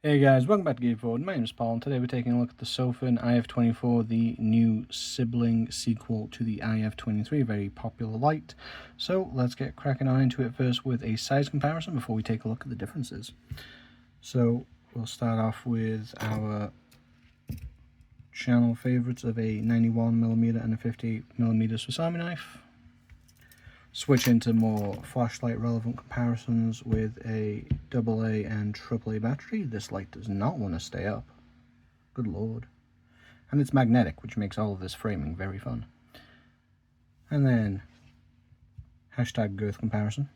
Hey guys, welcome back to Game Forward. My name is Paul, and today we're taking a look at the Sofirn IF24, the new sibling sequel to the IF23, very popular light. So let's get cracking on into it first with a size comparison before we take a look at the differences. So we'll start off with our channel favorites of a 91mm and a 58mm Swiss Army knife. Switch into more flashlight relevant comparisons with a AA and AAA battery. This light does not want to stay up. Good lord. And it's magnetic, which makes all of this framing very fun. And then hashtag girth comparison.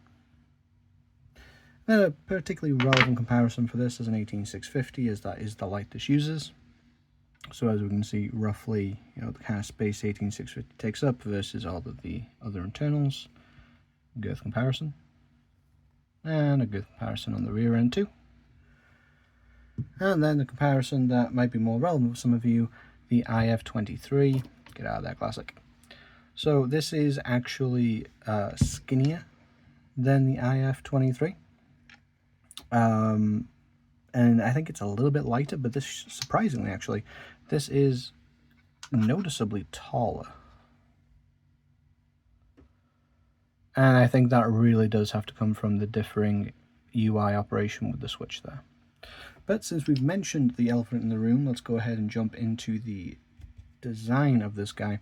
Then a particularly relevant comparison for this is an 18650, as that is the light this uses. So as we can see, roughly, the kind of space 18650 takes up versus all of the other internals. Girth comparison, and a girth comparison on the rear end too, and then the comparison that might be more relevant for some of you, the IF23. Get out of there, classic. So this is actually skinnier than the IF23, and I think it's a little bit lighter, but this, surprisingly actually, this is noticeably taller. And I think that really does have to come from the differing UI operation with the switch there. But since we've mentioned the elephant in the room, let's go ahead and jump into the design of this guy.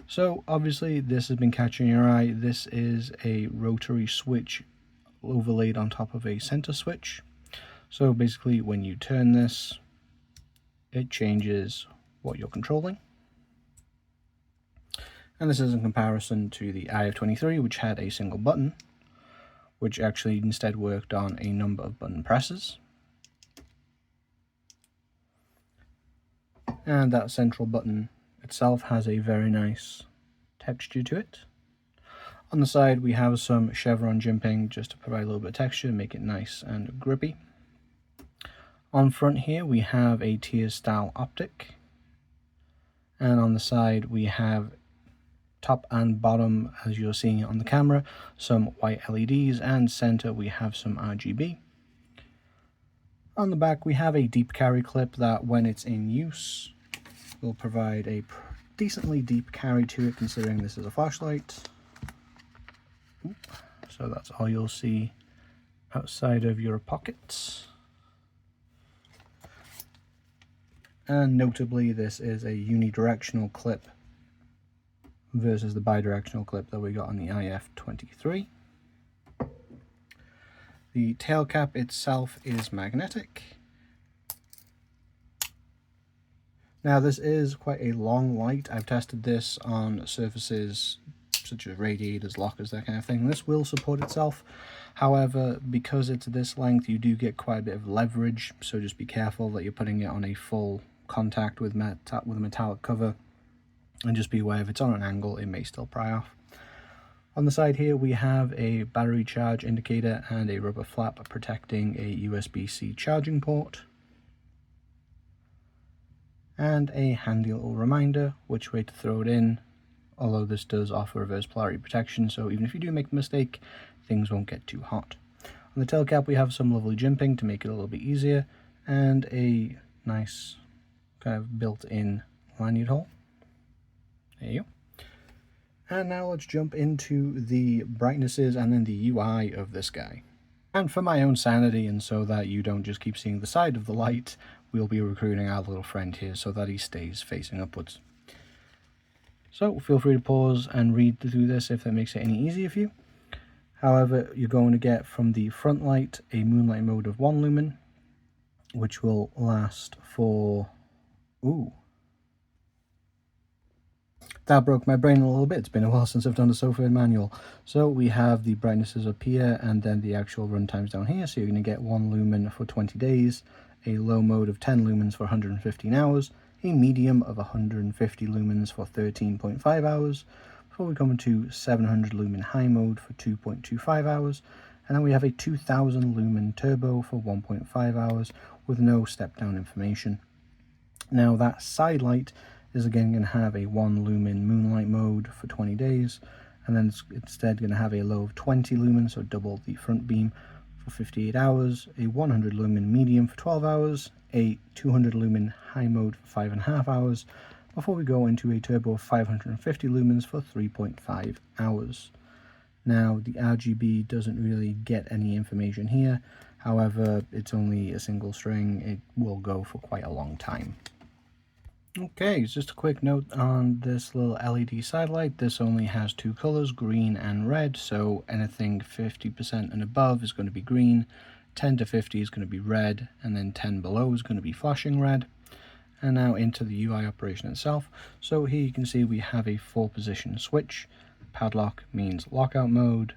So obviously this has been catching your eye. This is a rotary switch overlaid on top of a center switch. So basically when you turn this, it changes what you're controlling. And this is in comparison to the IF23, which had a single button, which actually instead worked on a number of button presses. And that central button itself has a very nice texture to it. On the side we have some chevron jimping just to provide a little bit of texture, make it nice and grippy. On front here we have a tier style optic. And on the side we have top and bottom, as you're seeing it on the camera, some white LEDs, and center we have some RGB. On the back we have a deep carry clip that, when it's in use, will provide a decently deep carry to it, considering this is a flashlight. So that's all you'll see outside of your pockets. And notably, this is a unidirectional clip versus the bidirectional clip that we got on the IF23. The tail cap itself is magnetic. Now this is quite a long light. I've tested this on surfaces such as radiators, lockers, that kind of thing. This will support itself. However, because it's this length, you do get quite a bit of leverage, so just be careful that you're putting it on a full contact with a metallic cover. And just be aware, if it's on an angle, it may still pry off. On the side here, we have a battery charge indicator and a rubber flap protecting a USB-C charging port. And a handy little reminder which way to throw it in, although this does offer reverse polarity protection, so even if you do make a mistake, things won't get too hot. On the tail cap, we have some lovely jimping to make it a little bit easier, and a nice kind of built-in lanyard hole. There you go. And now let's jump into the brightnesses and then the UI of this guy. And for my own sanity, and so that you don't just keep seeing the side of the light, we'll be recruiting our little friend here so that he stays facing upwards. So feel free to pause and read through this if that makes it any easier for you. However, you're going to get from the front light a moonlight mode of 1 lumen, which will last for... ooh. That broke my brain a little bit. It's been a while since I've done a Sofirn manual. So we have the brightnesses up here and then the actual runtimes down here. So you're going to get 1 lumen for 20 days, a low mode of 10 lumens for 115 hours, a medium of 150 lumens for 13.5 hours, before we come into 700 lumen high mode for 2.25 hours, and then we have a 2000 lumen turbo for 1.5 hours with no step down information. Now that side light is again going to have a 1 lumen moonlight mode for 20 days, and then it's instead going to have a low of 20 lumens, so double the front beam, for 58 hours, a 100 lumen medium for 12 hours, a 200 lumen high mode for 5.5 hours, before we go into a turbo of 550 lumens for 3.5 hours. Now the RGB doesn't really get any information here, however it's only a single string, it will go for quite a long time. Okay, just a quick note on this little LED side light. This only has two colors, green and red, so anything 50% and above is going to be green, 10 to 50 is going to be red, and then 10 below is going to be flashing red. And now into the UI operation itself. So here you can see we have a 4-position switch. Padlock means lockout mode.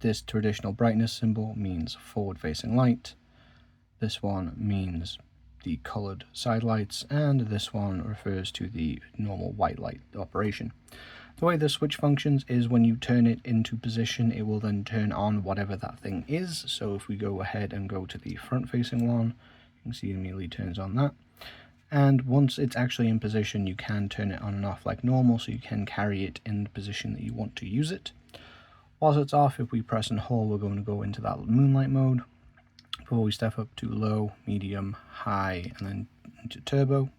This traditional brightness symbol means forward facing light. This one means the colored side lights, and this one refers to the normal white light operation. The way this switch functions is when you turn it into position, it will then turn on whatever that thing is. So if we go ahead and go to the front facing one, you can see it immediately turns on that. And once it's actually in position, you can turn it on and off like normal, so you can carry it in the position that you want to use it. Whilst it's off, if we press and hold, we're going to go into that moonlight mode before we step up to low, medium, high, and then into turbo.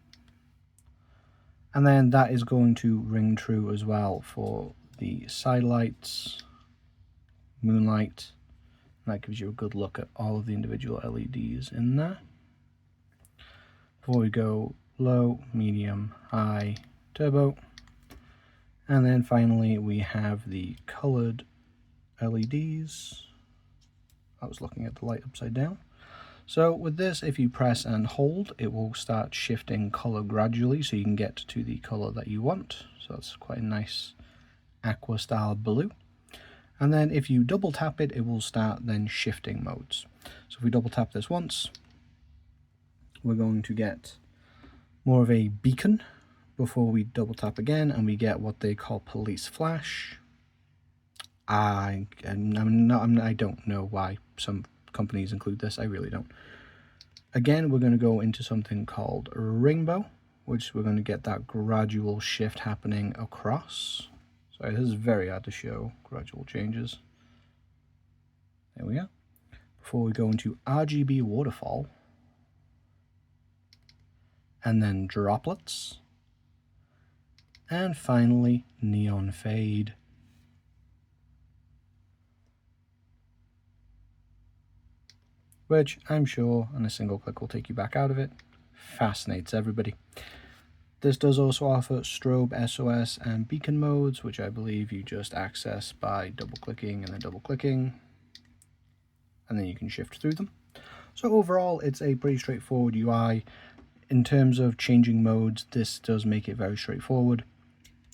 And then that is going to ring true as well for the side lights, moonlight, and that gives you a good look at all of the individual LEDs in there. Before we go low, medium, high, turbo. And then finally we have the colored LEDs. I was looking at the light upside down. So with this, if you press and hold, it will start shifting color gradually so you can get to the color that you want. So that's quite a nice aqua style blue. And then if you double tap it, it will start then shifting modes. So if we double tap this once, we're going to get more of a beacon before we double tap again, and we get what they call police flash. I don't know why some companies include this, I really don't. Again, we're going to go into something called rainbow, which we're going to get that gradual shift happening across. Sorry, this is very hard to show, gradual changes. There we go. Before we go into RGB waterfall, and then droplets, and finally neon fade. Which I'm sure on a single click will take you back out of it. Fascinates everybody. This does also offer strobe, SOS, and beacon modes, which I believe you just access by double clicking and then double clicking, and then you can shift through them. So overall, it's a pretty straightforward UI. In terms of changing modes, this does make it very straightforward,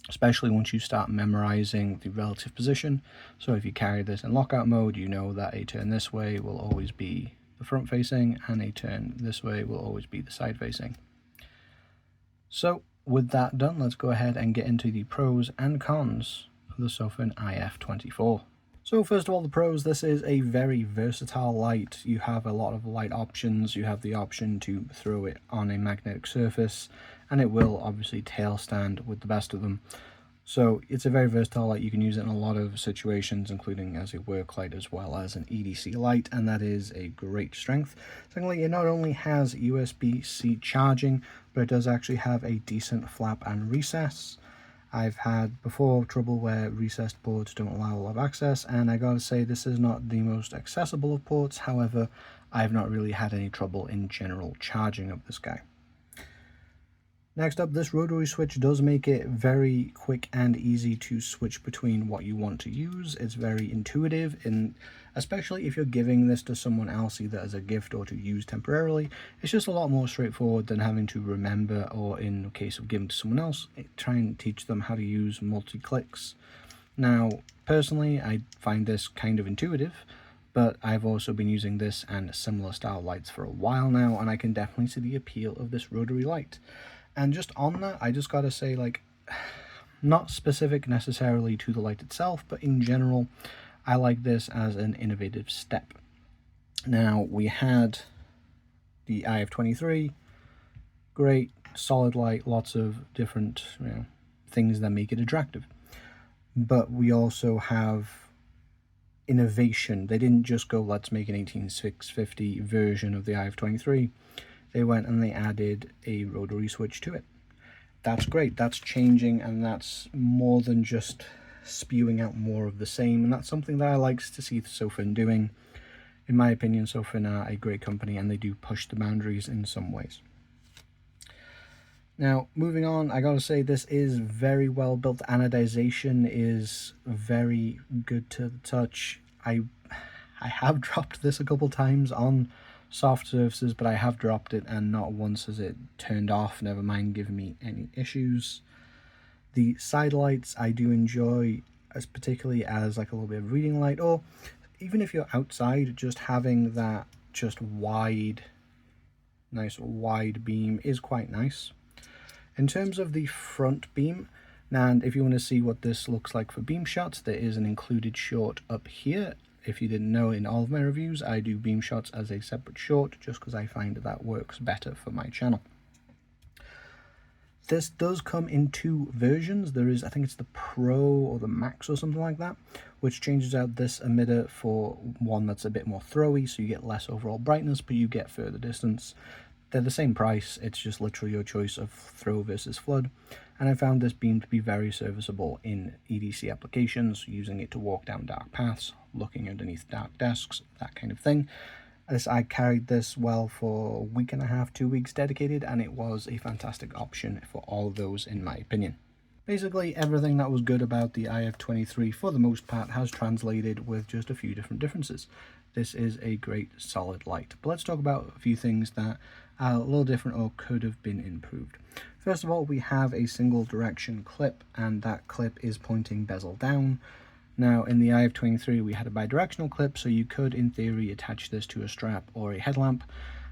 especially once you start memorizing the relative position. So if you carry this in lockout mode, you know that a turn this way will always be the front facing, and a turn this way will always be the side facing. So with that done, let's go ahead and get into the pros and cons of the Sofirn IF24. So first of all, the pros, this is a very versatile light. You have a lot of light options. You have the option to throw it on a magnetic surface, and it will obviously tail stand with the best of them. So it's a very versatile light. You can use it in a lot of situations, including as a work light as well as an EDC light, and that is a great strength. Secondly, it not only has USB-C charging, but it does actually have a decent flap and recess. I've had before trouble where recessed ports don't allow a lot of access, and I gotta say this is not the most accessible of ports. However, I've not really had any trouble in general charging of this guy. Next up, this rotary switch does make it very quick and easy to switch between what you want to use. It's very intuitive, and especially if you're giving this to someone else either as a gift or to use temporarily, it's just a lot more straightforward than having to remember, or in the case of giving to someone else, try and teach them how to use multi-clicks. Now, personally, I find this kind of intuitive, but I've also been using this and similar style lights for a while now, and I can definitely see the appeal of this rotary light. And just on that, I just gotta say, like, not specific necessarily to the light itself, but in general, I like this as an innovative step. Now, we had the IF23, great, solid light, lots of different things that make it attractive. But we also have innovation. They didn't just go, let's make an 18650 version of the IF23. They went and they added a rotary switch to it. That's great, that's changing, and that's more than just spewing out more of the same, and that's something that I like to see Sofirn doing. In my opinion, Sofirn are a great company, and they do push the boundaries in some ways. Now, moving on, I gotta say this is very well built. The anodization is very good to the touch. I have dropped this a couple times on soft surfaces, but I have dropped it and not once has it turned off, never mind giving me any issues. The side lights I do enjoy, as particularly as like a little bit of reading light, or even if you're outside, just having that just wide, nice wide beam is quite nice. In terms of the front beam, and if you want to see what this looks like for beam shots, there is an included short up here. If you didn't know, in all of my reviews, I do beam shots as a separate short, just because I find that works better for my channel. This does come in two versions. There is, I think it's the Pro or the Max or something like that, which changes out this emitter for one that's a bit more throwy, so you get less overall brightness, but you get further distance. They're the same price, it's just literally your choice of throw versus flood. And I found this beam to be very serviceable in EDC applications, using it to walk down dark paths, looking underneath dark desks, that kind of thing. I carried this well for a week and a half, 2 weeks dedicated, and it was a fantastic option for all of those in my opinion. Basically, everything that was good about the IF23 for the most part has translated, with just a few different differences. This is a great solid light. But let's talk about a few things that are a little different or could have been improved. First of all, we have a single direction clip, and that clip is pointing bezel down. Now, in the IF23, we had a bidirectional clip, so you could, in theory, attach this to a strap or a headlamp.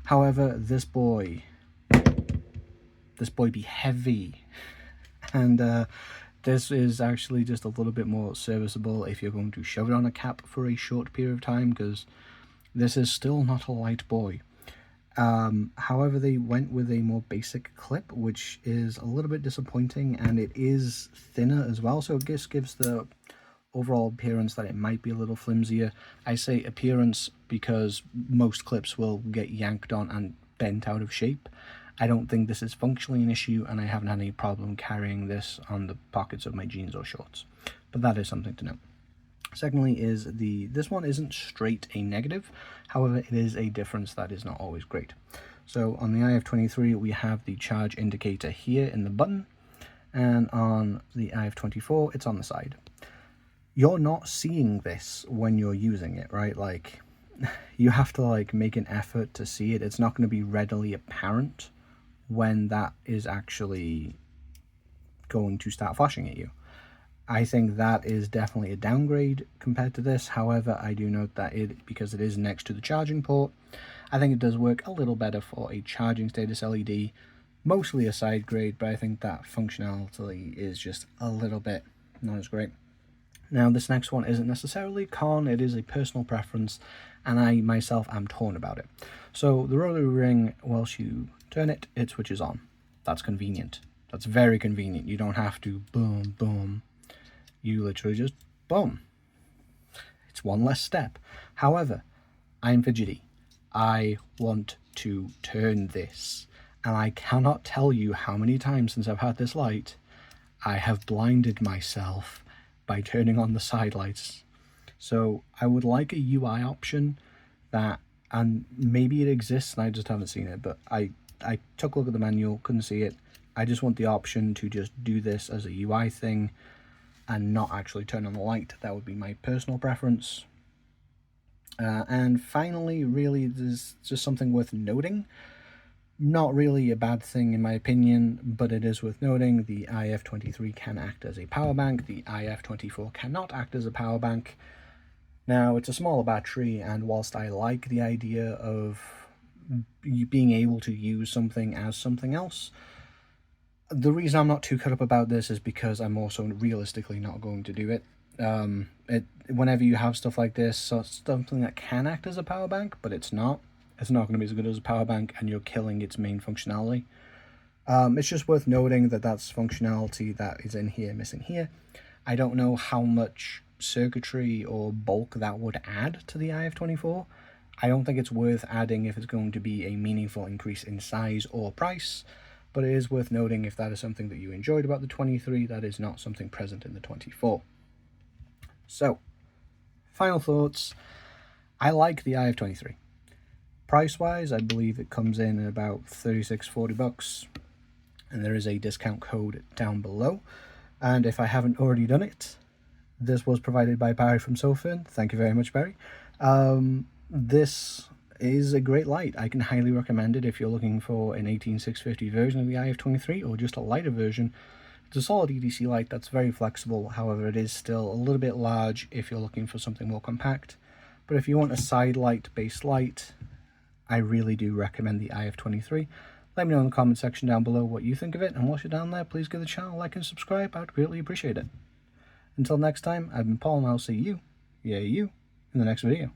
However, this boy be heavy, and this is actually just a little bit more serviceable if you're going to shove it on a cap for a short period of time, because this is still not a light boy. However, they went with a more basic clip, which is a little bit disappointing, and it is thinner as well, so it just gives the overall appearance that it might be a little flimsier. I say appearance because most clips will get yanked on and bent out of shape. I don't think this is functionally an issue, and I haven't had any problem carrying this on the pockets of my jeans or shorts, but that is something to note. Secondly is this one isn't straight a negative, however it is a difference that is not always great. So on the IF23 we have the charge indicator here in the button, and on the IF24 it's on the side. You're not seeing this when you're using it, right? Like, you have to like make an effort to see it. It's not going to be readily apparent when that is actually going to start flashing at you. I think that is definitely a downgrade compared to this. However, I do note that because it is next to the charging port, I think it does work a little better for a charging status LED, mostly a side grade, but I think that functionality is just a little bit not as great. Now, this next one isn't necessarily con, it is a personal preference, and I myself am torn about it. So the rotary ring, whilst you turn it, it switches on. That's convenient. That's very convenient. You don't have to boom, boom. You literally just boom. It's one less step. However, I'm fidgety. I want to turn this, and I cannot tell you how many times since I've had this light I have blinded myself by turning on the side lights. So I would like a UI option that, and maybe it exists and I just haven't seen it, but I took a look at the manual, couldn't see it. I just want the option to just do this as a UI thing and not actually turn on the light. That would be my personal preference. And finally, really, there's just something worth noting. Not really a bad thing in my opinion, but it is worth noting. The IF23 can act as a power bank. The IF24 cannot act as a power bank. Now, it's a smaller battery, and whilst I like the idea of you being able to use something as something else, the reason I'm not too cut up about this is because I'm also realistically not going to do it. Whenever you have stuff like this, so something that can act as a power bank, but it's not going to be as good as a power bank, and you're killing its main functionality. It's just worth noting that that's functionality that is in here, missing here. I don't know how much circuitry or bulk that would add to the IF24. I don't think it's worth adding if it's going to be a meaningful increase in size or price, but it is worth noting if that is something that you enjoyed about the 23, that is not something present in the 24. So, final thoughts. I like the IF23. Price-wise, I believe it comes in at about $36-40, and there is a discount code down below. And if I haven't already done it, this was provided by Barry from Sofirn. Thank you very much, Barry. This is a great light. I can highly recommend it if you're looking for an 18650 version of the IF23 or just a lighter version. It's a solid EDC light that's very flexible, however it is still a little bit large if you're looking for something more compact. But if you want a side light based light, I really do recommend the IF23. Let me know in the comment section down below what you think of it, and whilst you're down there, please give the channel a like and subscribe. I'd greatly appreciate it. Until next time, I've been Paul, and I'll see you, in the next video.